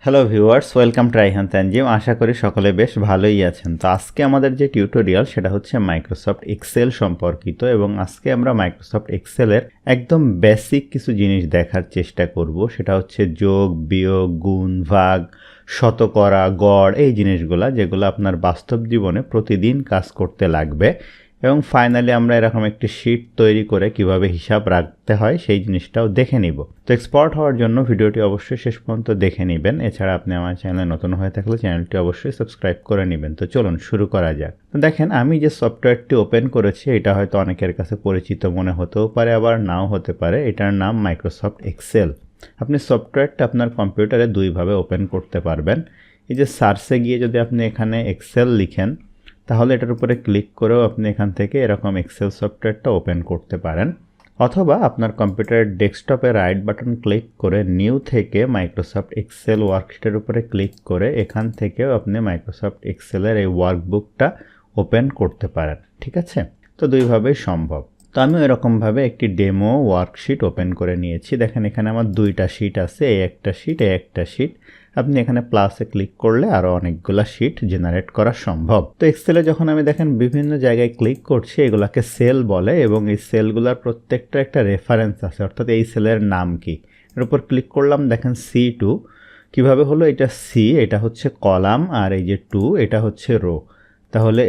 Hello viewers, welcome to Raihan Tanjim. আশা করি সকলে বেশ ভালোই আছেন। তো আজকে আমাদের যে টিউটোরিয়াল সেটা হচ্ছে মাইক্রোসফট এক্সেল সম্পর্কিত, এবং আজকে আমরা মাইক্রোসফট এক্সেলের একদম বেসিক কিছু জিনিস দেখার চেষ্টা করব। সেটা হচ্ছে যোগ, বিয়োগ, গুণ, ভাগ, শতকরা, গড়, এই জিনিসগুলা যেগুলো আপনার বাস্তব জীবনে প্রতিদিন কাজ করতে লাগবে। এবং ফাইনালি আমরা এরকম একটি শিট তৈরি করে কিভাবে হিসাব রাখতে হয় সেই জিনিসটাও দেখে নিব। তো এক্সপার্ট হওয়ার জন্য ভিডিওটি অবশ্যই শেষ পর্যন্ত দেখে নেবেন। এছাড়া আপনি আমার চ্যানেলে নতুন হয়ে থাকলে চ্যানেলটি অবশ্যই সাবস্ক্রাইব করে নেবেন। তো চলুন শুরু করা যাক। তো দেখেন, আমি যে সফটওয়্যারটি ওপেন করেছি এটা হয়তো অনেকের কাছে পরিচিত মনে হতেও পারে, আবার নাও হতে পারে। এটার নাম মাইক্রোসফট এক্সেল। আপনি সফটওয়্যারটা আপনার কম্পিউটারে দুইভাবে ওপেন করতে পারবেন। এই যে সার্চে গিয়ে যদি আপনি এখানে এক্সেল লিখেন, তাহলে এটার উপরে ক্লিক করেও আপনি এখান থেকে এরকম এক্সেল সফটওয়্যারটা ওপেন করতে পারেন। অথবা আপনার কম্পিউটারের ডেস্কটপে রাইট বাটন ক্লিক করে নিউ থেকে মাইক্রোসফট এক্সেল ওয়ার্কশিটের উপরে ক্লিক করে এখান থেকেও আপনি মাইক্রোসফট এক্সেলের এই ওয়ার্কবুকটা ওপেন করতে পারেন। ঠিক আছে? তো দুইভাবেই সম্ভব। তো আমি এরকমভাবে একটি ডেমো ওয়ার্কশিট ওপেন করে নিয়েছি। দেখেন, এখানে আমার দুইটা শিট আছে, এই একটা শিট, এই একটা শিট। আপনি এখানে প্লাসে ক্লিক করলে আরও অনেকগুলো শিট জেনারেট করা সম্ভব। তো এক্সেলে যখন আমি দেখেন বিভিন্ন জায়গায় ক্লিক করছি, এগুলাকে সেল বলে, এবং এই সেলগুলোর প্রত্যেকটা একটা রেফারেন্স আছে, অর্থাৎ এই সেলের নাম কি। এর উপর ক্লিক করলাম, দেখেন C2 কিভাবে হলো। এটা সি, এটা হচ্ছে কলাম, আর এই যে 2 এটা হচ্ছে রো। তাহলে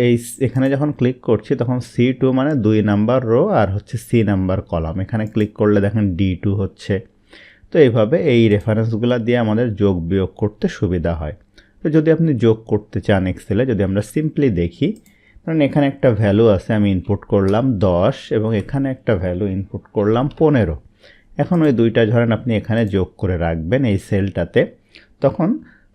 এখানে যখন ক্লিক করছি তখন C2 মানে 2 নাম্বার রো, আর হচ্ছে C নাম্বার কলাম। এখানে ক্লিক করলে দেখেন D2 হচ্ছে। তো এইভাবে এই রেফারেন্সগুলো দিয়ে আমাদের যোগ বিয়োগ করতে সুবিধা হয়। তো যদি আপনি যোগ করতে চান এক্সেলে, যদি আমরা সিম্পলি দেখি, কারণ এখানে একটা ভ্যালু আছে, আমি ইনপুট করলাম 10 এবং এখানে একটা ভ্যালু ইনপুট করলাম 15। এখন ওই দুইটা ধরেন আপনি এখানে যোগ করে রাখবেন এই সেলটাতে। তখন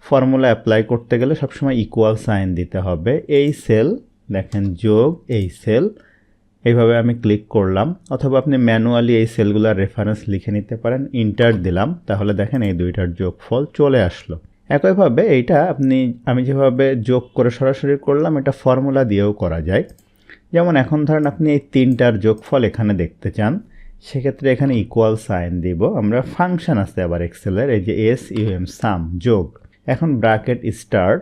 ফর্মুলা অ্যাপ্লাই করতে গেলে সবসময় ইকুয়াল সাইন দিতে হবে। এই সেল দেখেন যোগ এই সেল, এইভাবে আমি ক্লিক করলাম। অথবা আপনি ম্যানুয়ালি এই সেলগুলোর রেফারেন্স লিখে নিতে পারেন, ইন্টার দিলাম, তাহলে দেখেন এই দুইটার যোগফল চলে আসলো। একইভাবে এইটা আমি যেভাবে যোগ করে সরাসরি করলাম, এটা ফর্মুলা দিয়েও করা যায়। যেমন এখন ধরেন আপনি এই তিনটার যোগফল এখানে দেখতে চান, সেক্ষেত্রে এখানে ইকুয়াল সাইন দিব। আমরা ফাংশন আছে আবার এক্সেলের, এই যে SUM সাম যোগ। এখন ব্র্যাকেট স্টার্ট।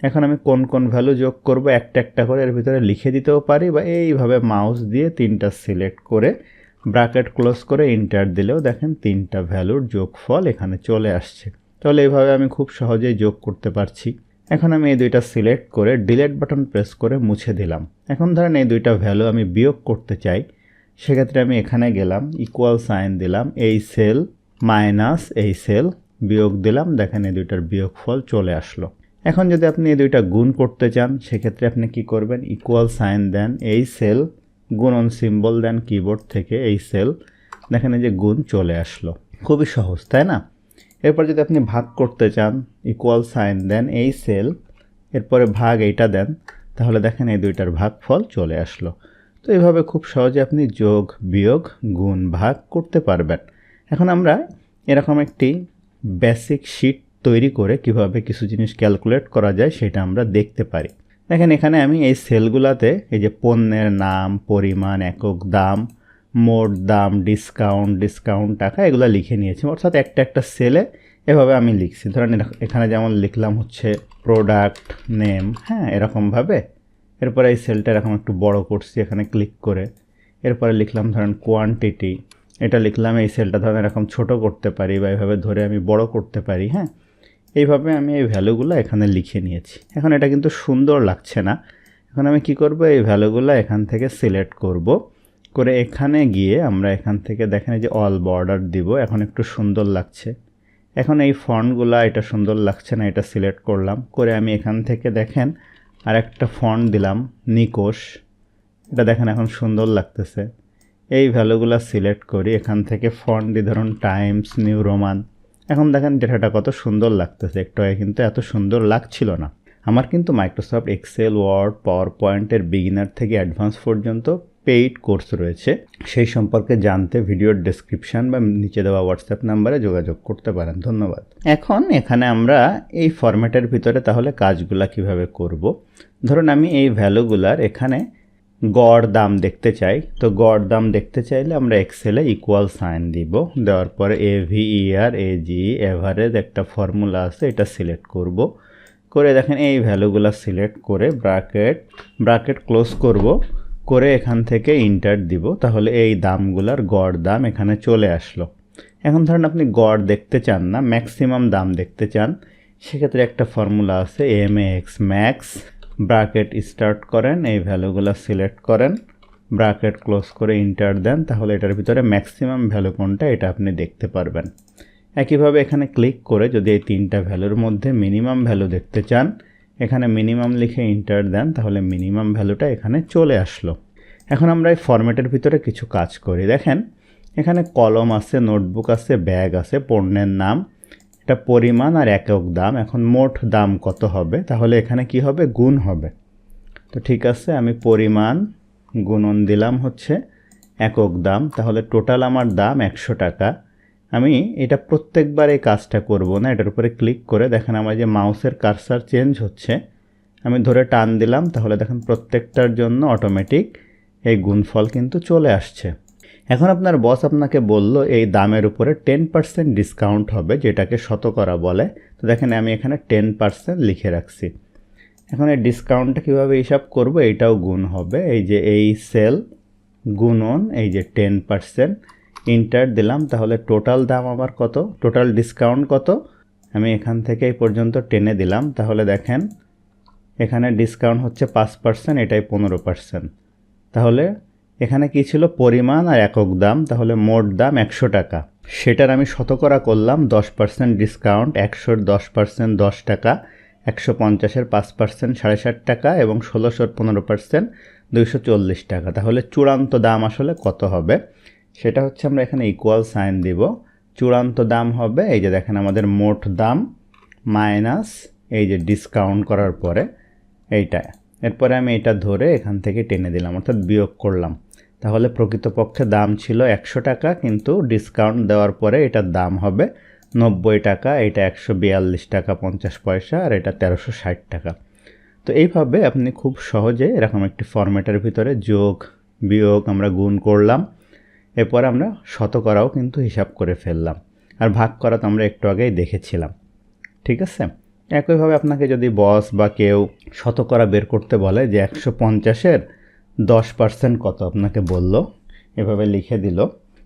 এখন আমি কোন কোন ভ্যালু যোগ করব একটা একটা করে এর ভিতরে লিখে দিতেও পারি, বা এইভাবে মাউস দিয়ে তিনটা সিলেক্ট করে ব্র্যাকেট ক্লোজ করে ইন্টার দিলেও দেখেন তিনটা ভ্যালুর যোগফল এখানে চলে আসছে। তাহলে এইভাবে আমি খুব সহজেই যোগ করতে পারছি। এখন আমি এই দুইটা সিলেক্ট করে ডিলিট বাটন প্রেস করে মুছে দিলাম। এখন ধরেন এই দুইটা ভ্যালু আমি বিয়োগ করতে চাই, সেক্ষেত্রে আমি এখানে গেলাম, ইকুয়াল সাইন দিলাম, এই সেল মাইনাস এই সেল, বিয়োগ দিলাম, দেখেন এই দুইটার বিয়োগফল চলে আসলো। এখন যদি আপনি এই দুইটা গুণ করতে চান, সেক্ষেত্রে আপনি কি করবেন, ইকুয়াল সাইন দেন, এই সেল গুণন সিম্বল দেন কিবোর্ড থেকে, এই সেল, দেখেন এই যে গুণ চলে আসলো। খুবই সহজ, তাই না? এরপর যদি আপনি ভাগ করতে চান, ইকুয়াল সাইন দেন, এই সেল, এরপরে ভাগ এইটা দেন, তাহলে দেখেন এই দুইটার ভাগফল চলে আসলো। তো এইভাবে খুব সহজে আপনি যোগ, বিয়োগ, গুণ, ভাগ করতে পারবেন। এখন আমরা এরকম একটি বেসিক শিট তৈরি করে কিভাবে কিছু জিনিস ক্যালকুলেট করা যায় সেটা আমরা দেখতে পারি। দেখেন, এখানে আমি এই সেলগুলাতে এই যে পণ্যের নাম, পরিমাণ, একক দাম, মোট দাম, ডিসকাউন্ট টাকা, এগুলো লিখে নিয়েছি। অর্থাৎ একটা একটা সেলে এভাবে আমি লিখছি। ধরেন এখানে যেমন লিখলাম হচ্ছে প্রোডাক্ট নেম, হ্যাঁ, এরকমভাবে। এরপরে এই সেলটা এরকম একটু বড় করছি এখানে ক্লিক করে। এরপরে লিখলাম ধরেন কোয়ান্টিটি, এটা লিখলাম, এই সেলটা ধরেন এরকম ছোট করতে পারি, বা এইভাবে ধরে আমি বড় করতে পারি। হ্যাঁ, এইভাবে আমি এই ভ্যালুগুলো এখানে লিখে নিয়েছি। এখন এটা কিন্তু সুন্দর লাগছে না। এখন আমি কি করব, এই ভ্যালুগুলো এখান থেকে সিলেক্ট করব, করে এখানে গিয়ে আমরা এখান থেকে দেখেন এই যে অল বর্ডার দিব। এখন একটু সুন্দর লাগছে। এখন এই ফন্টগুলো, এটা সুন্দর লাগছে না, এটা সিলেক্ট করলাম, করে আমি এখান থেকে দেখেন আর একটা ফন্ট দিলাম নিকোশ, এটা দেখেন এখন সুন্দর লাগতেছে। এই ভ্যালুগুলো সিলেক্ট করি, এখান থেকে ফন্ট দিয়ে ধরুন টাইমস নিউ রোমান। এখন দেখেন ডেটাটা কত সুন্দর লাগতেছে, একটু আগে কিন্তু এত সুন্দর লাগছিল না। আমার কিন্তু মাইক্রোসফট এক্সেল, ওয়ার্ড, পাওয়ার পয়েন্টের বিগিনার থেকে অ্যাডভান্স পর্যন্ত পেইড কোর্স রয়েছে। সেই সম্পর্কে জানতে ভিডিওর ডেসক্রিপশন বা নিচে দেওয়া হোয়াটসঅ্যাপ নাম্বারে যোগাযোগ করতে পারেন। ধন্যবাদ। এখন এখানে আমরা এই ফরম্যাটের ভিতরে তাহলে কাজগুলা কিভাবে করব। ধরুন আমি এই ভ্যালুগুলার এখানে গড় দাম দেখতে চাই, তো গড় দাম দেখতে চাইলে আমরা এক্সেলে ইকুয়াল সাইন দিব, দেওয়ার পরে AVER AGE এভারেজ একটা ফর্মুলা আছে, এটা সিলেক্ট করব, করে দেখেন এই ভ্যালুগুলো সিলেক্ট করে ব্র্যাকেট ক্লোজ করব, করে এখান থেকে ইন্টার দিব, তাহলে এই দামগুলার গড় দাম এখানে চলে আসলো। এখন ধরেন আপনি গড় দেখতে চান না, ম্যাক্সিমাম দাম দেখতে চান, সেক্ষেত্রে একটা ফর্মুলা আছে MAX ম্যাক্স, ব্র্যাকেট স্টার্ট করেন, এই ভ্যালুগুলো সিলেক্ট করেন, ব্র্যাকেট ক্লোজ করে ইন্টার দেন, তাহলে এটার ভিতরে ম্যাক্সিমাম ভ্যালু কোনটা এটা আপনি দেখতে পারবেন। একইভাবে এখানে ক্লিক করে যদি এই তিনটা ভ্যালুর মধ্যে মিনিমাম ভ্যালু দেখতে চান, এখানে মিনিমাম লিখে ইন্টার দেন, তাহলে মিনিমাম ভ্যালুটা এখানে চলে আসলো। এখন আমরা এই ফরম্যাটের ভিতরে কিছু কাজ করি। দেখেন এখানে কলম আছে, নোটবুক আছে, ব্যাগ আছে, পণ্যের নাম, এটা পরিমাণ আর একক দাম। এখন মোট দাম কত হবে, তাহলে এখানে কি হবে, গুণ হবে। তো ঠিক আছে, আমি পরিমাণ গুণন দিলাম হচ্ছে একক দাম, তাহলে টোটাল আমার দাম 100 টাকা। আমি এটা প্রত্যেকবার এই কাজটা করব না, এটার উপরে ক্লিক করে দেখেন আমার যে মাউসের কার্সার চেঞ্জ হচ্ছে, আমি ধরে টান দিলাম, তাহলে দেখেন প্রত্যেকটার জন্য অটোমেটিক এই গুণফল কিন্তু চলে আসছে। এখন আপনার বস আপনাকে বলল এই দামের উপরে 10% ডিসকাউন্ট হবে, যেটাকে শতকরা বলে। তো দেখেন আমি এখানে 10% লিখে রাখছি। এখন এই ডিসকাউন্টটা কীভাবে হিসাব করব, এইটাও গুণ হবে, এই যে এই সেল গুণন এই যে 10%, ইন্টার দিলাম, তাহলে টোটাল দাম আমার কত, টোটাল ডিসকাউন্ট কত, আমি এখান থেকে এই পর্যন্ত টেনে দিলাম, তাহলে দেখেন এখানে ডিসকাউন্ট হচ্ছে 5%, এটাই 15%। তাহলে এখানে কি ছিল, পরিমাণ আর একক দাম, তাহলে মোট দাম 100 টাকা, সেটার আমি শতকরা করলাম 10% ডিসকাউন্ট, 100-র 10% 10 টাকা, 150-এর 5% 7.5 টাকা, এবং 1600-র 15% 240 টাকা। তাহলে চূড়ান্ত দাম আসলে কত হবে, সেটা হচ্ছে আমরা এখানে ইকুয়াল সাইন দিব, চূড়ান্ত দাম হবে এই যে দেখেন আমাদের মোট দাম মাইনাস এই যে ডিসকাউন্ট করার পরে এইটা, এরপরে আমি এটা ধরে এখান থেকে টেনে দিলাম, অর্থাৎ বিয়োগ করলাম। তাহলে প্রকৃতপক্ষে দাম ছিল 100 টাকা, কিন্তু ডিসকাউন্ট দেওয়ার পরে এটার দাম হবে 90 টাকা, এটা 142 টাকা 50 পয়সা, আর এটা 1360 টাকা। তো এইভাবে আপনি খুব সহজে এরকম একটি ফরম্যাটের ভিতরে যোগ বিয়োগ আমরা গুণ করলাম, এরপর আমরা শতকরাও কিন্তু হিসাব করে ফেললাম, আর ভাগ করা তো আমরা একটু আগেই দেখেছিলাম। ঠিক আছে, একইভাবে আপনাকে যদি বস বা কেউ শতকরা বের করতে বলে যে 150-এর 10% কত, আপনাকে বলল এভাবে লিখে দিল,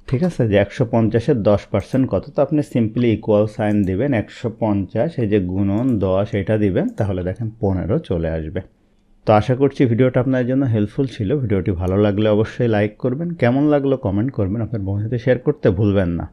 ঠিক আছে, যে 150-এর 10% কত, তো আপনি সিম্পলি ইকুয়াল সাইন দিবেন, 150 এই যে গুণন 10 এটা দিবেন, তাহলে দেখেন 15 চলে আসবে। তো আশা করছি ভিডিওটা আপনার জন্য হেল্পফুল ছিল। ভিডিওটি ভালো লাগলে অবশ্যই লাইক করবেন, কেমন লাগলো কমেন্ট করবেন, আপনার বন্ধুদের সাথে শেয়ার করতে ভুলবেন না।